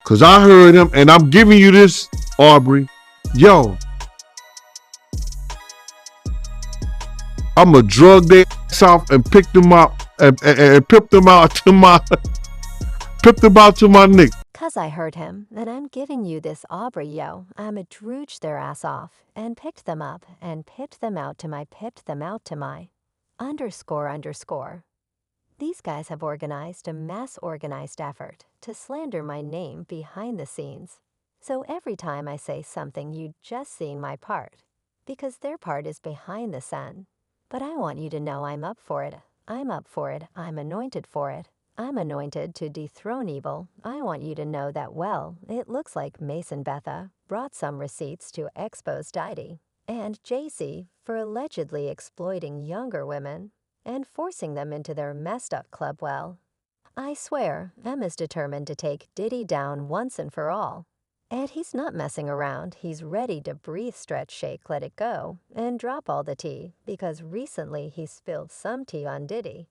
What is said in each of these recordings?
Cause I heard him, and I'm giving you this, Aubrey. Yo, I'ma drug their ass off and pick them up and pip them out to my pip them out to my nigga. 'Cause I heard him, then I'm giving you this Aubrey, yo. I'ma drooge their ass off and picked them up and pipped them out to my ___. These guys have organized a mass organized effort to slander my name behind the scenes. So every time I say something, you just seen my part, because their part is behind the sun. But I want you to know I'm up for it. I'm up for it. I'm anointed for it. I'm anointed to dethrone evil. I want you to know that, well, it looks like Mason Betha brought some receipts to expose Diddy and JC for allegedly exploiting younger women and forcing them into their messed up club. Well, I swear, M is determined to take Diddy down once and for all. And he's not messing around. He's ready to breathe, stretch, shake, let it go, and drop all the tea, because recently he spilled some tea on Diddy,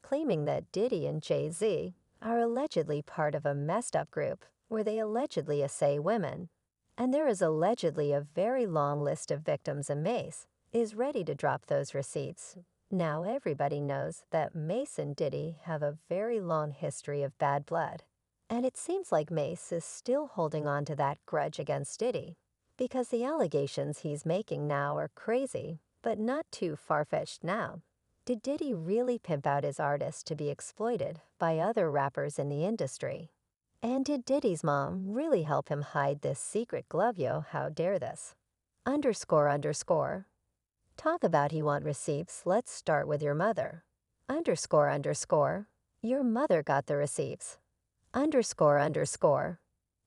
claiming that Diddy and Jay-Z are allegedly part of a messed up group where they allegedly assay women. And there is allegedly a very long list of victims, and Mace is ready to drop those receipts. Now everybody knows that Mace and Diddy have a very long history of bad blood. And it seems like Mace is still holding on to that grudge against Diddy, because the allegations he's making now are crazy, but not too far-fetched now. Did Diddy really pimp out his artist to be exploited by other rappers in the industry? And did Diddy's mom really help him hide this secret glove, yo? How dare this? __. Talk about he want receipts. Let's start with your mother. __. Your mother got the receipts. __.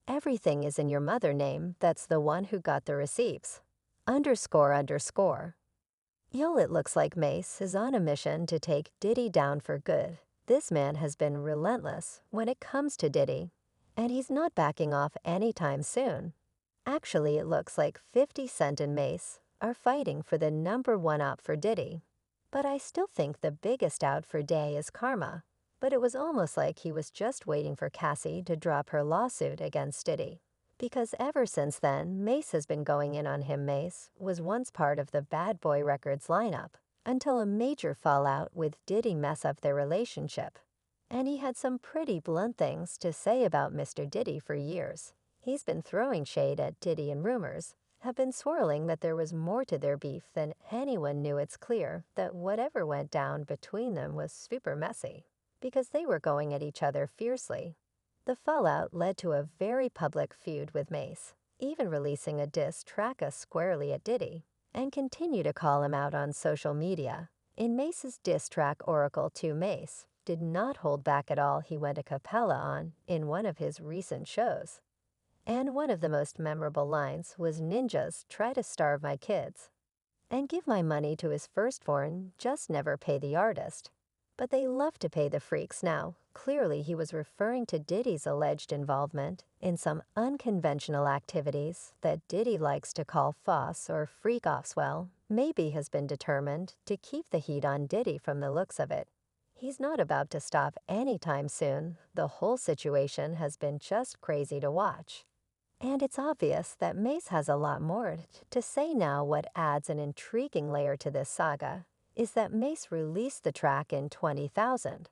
Everything is in your mother name. That's the one who got the receipts. __. Yo, it looks like Mace is on a mission to take Diddy down for good. This man has been relentless when it comes to Diddy, and he's not backing off anytime soon. Actually, it looks like 50 Cent and Mace are fighting for the #1 op for Diddy. But I still think the biggest out for Day is Karma. But it was almost like he was just waiting for Cassie to drop her lawsuit against Diddy. Because ever since then, Mace has been going in on him. Mace was once part of the Bad Boy Records lineup until a major fallout with Diddy mess up their relationship. And he had some pretty blunt things to say about Mr. Diddy for years. He's been throwing shade at Diddy, and rumors have been swirling that there was more to their beef than anyone knew. It's clear that whatever went down between them was super messy, because they were going at each other fiercely. The fallout led to a very public feud with Mace, even releasing a diss track squarely at Diddy, and continue to call him out on social media. In Mace's diss track, Oracle to Mace did not hold back at all. He went a cappella on in one of his recent shows. And one of the most memorable lines was, "Ninjas try to starve my kids and give my money to his firstborn, just never pay the artist. But they love to pay the freaks." Now, clearly he was referring to Diddy's alleged involvement in some unconventional activities that Diddy likes to call FOSS or freak-offs. Well, maybe has been determined to keep the heat on Diddy from the looks of it. He's not about to stop anytime soon. The whole situation has been just crazy to watch. And it's obvious that Mace has a lot more to say now. What adds an intriguing layer to this saga is that Mace released the track in 20,000,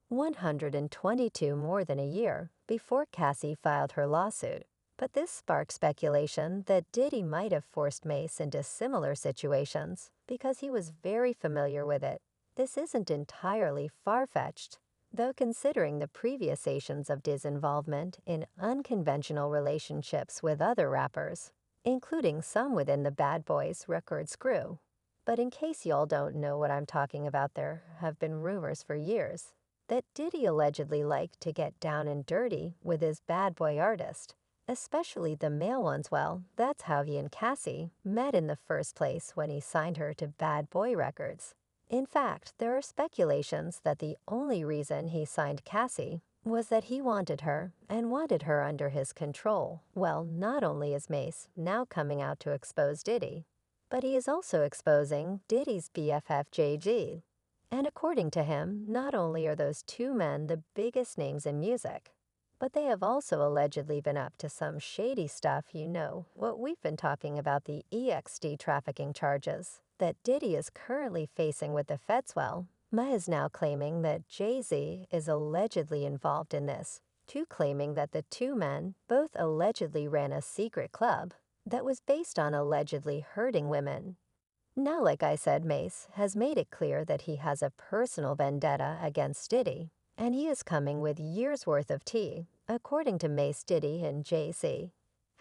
122 more than a year before Cassie filed her lawsuit. But this sparked speculation that Diddy might have forced Mace into similar situations because he was very familiar with it. This isn't entirely far-fetched, though, considering the previous actions of Diddy's involvement in unconventional relationships with other rappers, including some within the Bad Boys Records crew. But in case y'all don't know what I'm talking about, there have been rumors for years that Diddy allegedly liked to get down and dirty with his bad boy artist, especially the male ones. Well, that's how he and Cassie met in the first place when he signed her to Bad Boy Records. In fact, there are speculations that the only reason he signed Cassie was that he wanted her and wanted her under his control. Well, not only is Mace now coming out to expose Diddy, but he is also exposing Diddy's BFF JG. And according to him, not only are those two men the biggest names in music, But they have also allegedly been up to some shady stuff, what we've been talking about, the EXD trafficking charges that Diddy is currently facing with the feds. Well, Ma is now claiming that Jay-Z is allegedly involved in this, too, claiming that the two men both allegedly ran a secret club that was based on allegedly hurting women. Now, like I said, Mace has made it clear that he has a personal vendetta against Diddy, and he is coming with years' worth of tea. According to Mace, Diddy and Jay-Z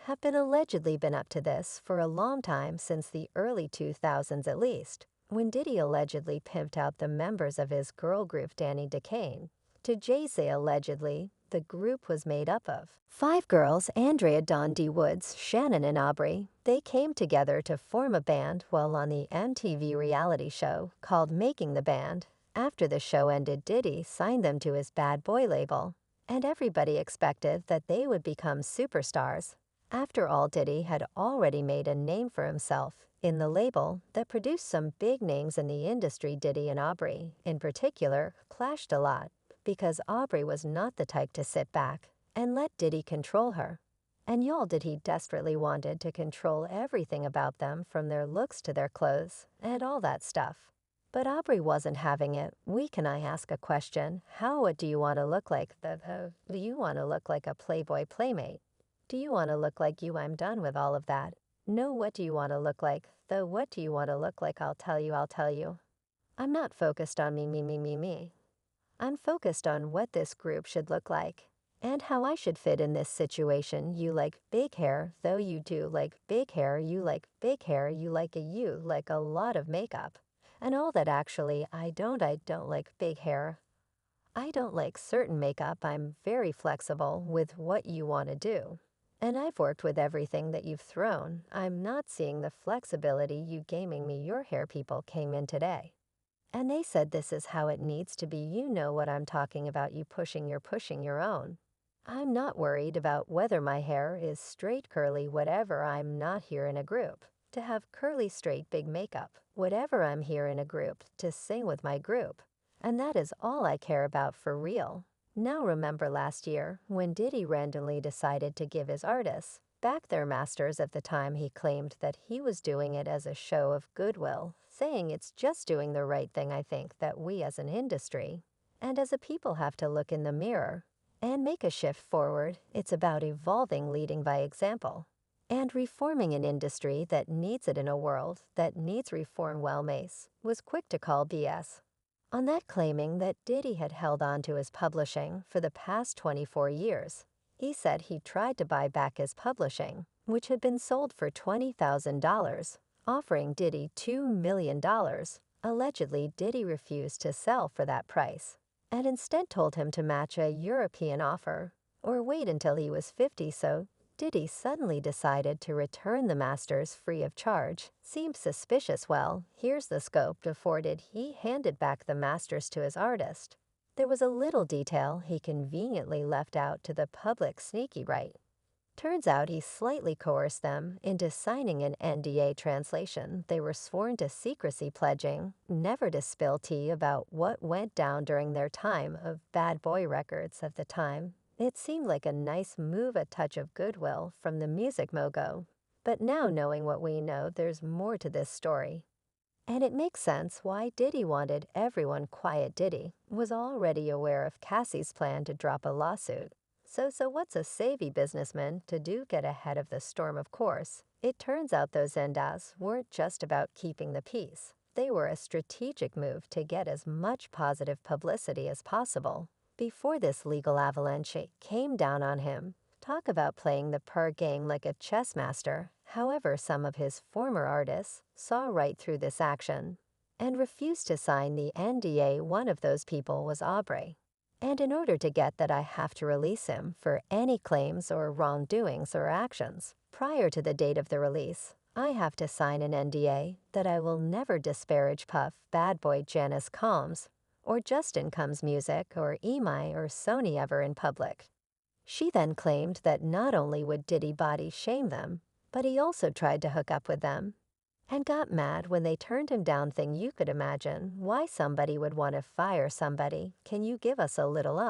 have been allegedly been up to this for a long time, since the early 2000s at least, when Diddy allegedly pimped out the members of his girl group Danny Decane. To Jay-Z, allegedly, the group was made up of 5 girls: Andrea, Dawn D. Woods, Shannon, and Aubrey. They came together to form a band while on the MTV reality show called Making the Band. After the show ended, Diddy signed them to his Bad Boy label, and everybody expected that they would become superstars. After all, Diddy had already made a name for himself in the label that produced some big names in the industry. Diddy and Aubrey, in particular, clashed a lot, because Aubrey was not the type to sit back and let Diddy control her. And Diddy desperately wanted to control everything about them, from their looks to their clothes and all that stuff. But Aubrey wasn't having it. Can I ask a question? What do you want to look like? Do you want to look like a Playboy playmate? Do you want to look like you? I'm done with all of that. No, what do you want to look like? What do you want to look like? I'll tell you. I'm not focused on me. I'm focused on what this group should look like and how I should fit in this situation. You like big hair, though. You do like big hair. You like big hair. You like a lot of makeup and all that. Actually, I don't like big hair. I don't like certain makeup. I'm very flexible with what you want to do. And I've worked with everything that you've thrown. I'm not seeing the flexibility you gaming me. Your hair people came in today, and they said this is how it needs to be. You know what I'm talking about. You're pushing your own. I'm not worried about whether my hair is straight, curly, whatever. I'm not here in a group to have curly, straight, big makeup. Whatever, I'm here in a group to sing with my group. And that is all I care about, for real. Now, remember last year when Diddy randomly decided to give his artists back their masters? At the time, he claimed that he was doing it as a show of goodwill, saying it's just doing the right thing. I think that we as an industry and as a people have to look in the mirror and make a shift forward. It's about evolving, leading by example, and reforming an industry that needs it in a world that needs reform. Well, Mace was quick to call BS on that, claiming that Diddy had held on to his publishing for the past 24 years. He said he tried to buy back his publishing, which had been sold for $20,000, offering Diddy $2 million. Allegedly, Diddy refused to sell for that price and instead told him to match a European offer or wait until he was 50. So Diddy suddenly decided to return the masters free of charge. Seems suspicious. Well, here's the scope. Before he handed back the masters to his artist, there was a little detail he conveniently left out to the public. Sneaky, right? Turns out he slightly coerced them into signing an NDA. Translation: they were sworn to secrecy, pledging never to spill tea about what went down during their time of Bad Boy Records. At the time, it seemed like a nice move, a touch of goodwill from the music mogo. But now, knowing what we know, there's more to this story. And it makes sense why Diddy wanted everyone quiet. Diddy was already aware of Cassie's plan to drop a lawsuit. So what's a savvy businessman to do? Get ahead of the storm, of course. It turns out those endas weren't just about keeping the peace. They were a strategic move to get as much positive publicity as possible before this legal avalanche came down on him. Talk about playing the per game like a chess master. However, some of his former artists saw right through this action and refused to sign the NDA. One of those people was Aubrey. And in order to get that, I have to release him for any claims or wrongdoings or actions prior to the date of the release. I have to sign an NDA that I will never disparage Puff, Bad Boy, Janice Combs, or Justin Combs' music, or EMI or Sony ever in public. She then claimed that not only would Diddy body shame them, but he also tried to hook up with them and got mad when they turned him down. Thing you could imagine why somebody would want to fire somebody. Can you give us a little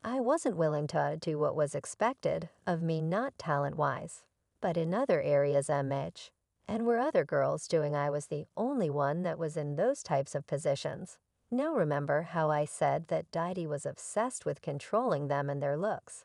I wasn't willing to do what was expected of me, not talent-wise, but in other areas, Mitch. And were other girls doing, I was the only one that was in those types of positions. Now remember how I said that Diddy was obsessed with controlling them and their looks.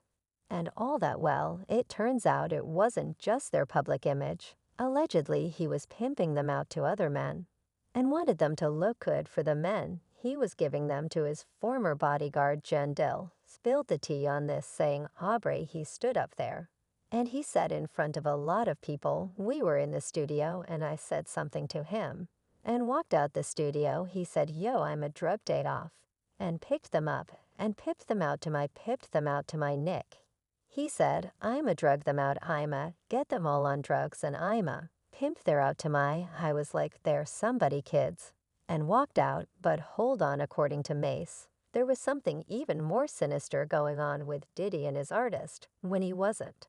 And all that, well, it turns out it wasn't just their public image. Allegedly, he was pimping them out to other men and wanted them to look good for the men he was giving them to his former bodyguard, Jen Dill. Spilled the tea on this, saying, Aubrey, he stood up there. And he said in front of a lot of people, we were in the studio and I said something to him. And walked out the studio, he said, yo, I'm a drug date off. And picked them up and pipped them out to my Nick. He said, I'm a drug them out, I'm a get them all on drugs, and I'm a pimp they're out to my. I was like, they're somebody, kids. And walked out, but hold on, according to Mace, there was something even more sinister going on with Diddy and his artist when he wasn't.